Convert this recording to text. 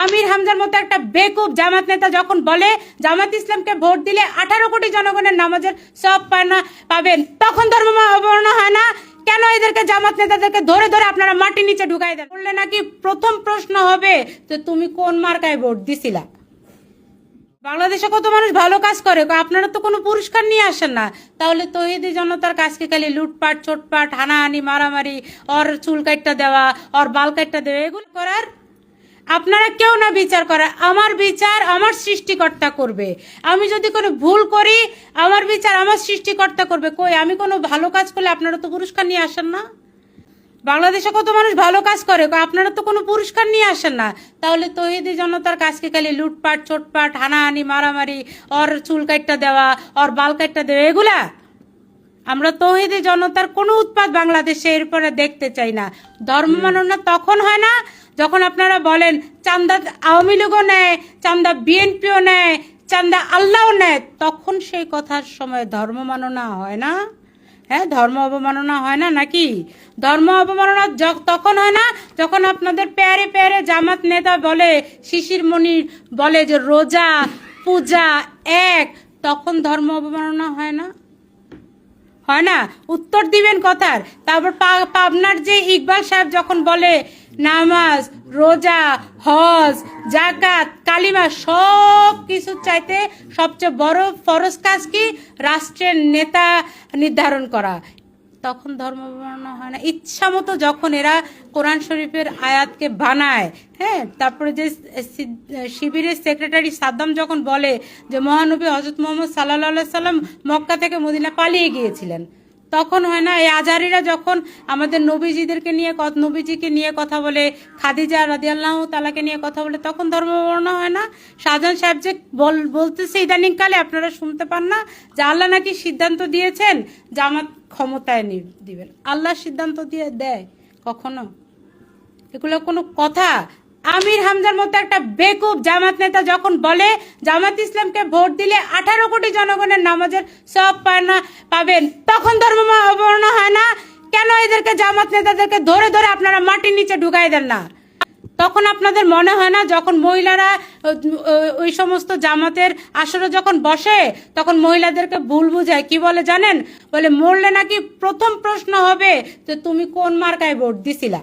আমির হামজার মতো একটা বেকুব জামাত নেতা যখন বলে জামাত ইসলামকে ভোট দিলে 18 কোটি জনগণের নামাজের সব পাবেন, তখন ধর্ম অবমাননা হয় না? কেন এদেরকে জামাত নেতাদেরকে ধরে ধরে আপনারা মাটির নিচে ঢুকাই দেন? বললে নাকি প্রথম প্রশ্ন হবে তো তুমি কোন মার্কায় ভোট দিছিলা? বাংলাদেশে কত মানুষ ভালো কাজ করে, আপনারা তো কোনো পুরস্কার নিয়ে আসেন না। তাহলে তৌহিদি জনতার কাজকে খালি লুটপাট, চোটপাট, হানাহানি, মারামারি, ওর চুল কাটটা দেওয়া, ওর বাল কাটটা দেওয়া, এগুলো করার আপনারা কেউ না বিচার করে। আমার বিচার আমার সৃষ্টিকর্তা করবে। আমি যদি কোনো ভুল করি আমার বিচার আমার সৃষ্টিকর্তা করবে। কই আমি কোনো ভালো কাজ করলে আপনারা তো পুরস্কার নিয়ে আসেন না। বাংলাদেশে কত মানুষ ভালো কাজ করে, আপনারা তো কোনো পুরস্কার নিয়ে আসেন না। তাহলে তৌহিদি জনতার কাজকে খালি লুটপাট, চোটপাট, হানাহানি, মারামারি, ওর চুল কাটটা দেওয়া, ওর বাল কাটটা দেওয়া, এগুলা আমরা তৌহিদি জনতার কোনো উৎপাত বাংলাদেশে এরপরে দেখতে চাই না। ধর্ম মাননা তখন হয় না যখন আপনারা বলেন চান্দা আওয়ামী লীগও নেয়, চান্দা বিএনপিও নেয়, চান্দা আল্লাহও নেয়, তখন সেই কথার সময় ধর্ম মাননা হয় না। হ্যাঁ, ধর্ম অবমাননা হয় না নাকি? ধর্ম অবমাননা তখন হয় না যখন আপনাদের প্যারে প্যারে জামাত নেতা বলে, শিশির মনির বলে যে রোজা পূজা এক, তখন ধর্ম অবমাননা হয় না? হয় না? উত্তর দিবেন কথার। তারপর পাবনার যে ইকবাল সাহেব যখন বলে নামাজ, রোজা, হজ, জাকাত, কালিমা সব কিছু চাইতে সবচেয়ে বড় ফরজ কাজ কি? রাষ্ট্রের নেতা নির্ধারণ করা, তখন ধর্ম অবমাননা হয় না? ইচ্ছা মতো যখন এরা কোরআন শরীফের আয়াতকে বানায়, হ্যাঁ, তারপরে যে শিবিরের সেক্রেটারি সাদ্দাম যখন বলে যে মহানবী হযরত মুহাম্মদ সাল্লাল্লাহু সাল্লাম মক্কা থেকে মদিনা পালিয়ে গিয়েছিলেন, তখন হয় না? এই আজারিরা যখন আমাদের নবীজিদেরকে নিয়ে নবীজিকে নিয়ে কথা বলে, খাদিজা রাদিয়াল্লাহু তাআলাকে নিয়ে কথা বলে, তখন ধর্ম অবমাননা হয় না? শাহজাহান সাহেব যে বলতেছে ইদানিং কালে, আপনারা শুনতে পান না যে আল্লাহ নাকি সিদ্ধান্ত দিয়েছেন জামাত ক্ষমতায় দিবেন? আল্লাহ সিদ্ধান্ত দিয়ে দেয় কখনো? এগুলো কোনো কথা? আমির হামজার মতো একটা বেকুব জামাত নেতা যখন বলে জামাত ইসলামকে ভোট দিলে 18 কোটি জনগণের নামাজের সব পাবেন, তখন ধর্ম অবমাননা হয় না? কেন এদেরকে জামাত নেতাদেরকে ধরে ধরে আপনারা মাটির নিচে ঢুকাই দেন না? তখন আপনাদের মনে হয় না যখন মহিলারা ওই সমস্ত জামাতের আসরে যখন বসে তখন মহিলাদেরকে ভুল বুঝায়, কি বলে জানেন? বলে মরলে নাকি প্রথম প্রশ্ন হবে তো তুমি কোন মার্কায় ভোট দিছিলা?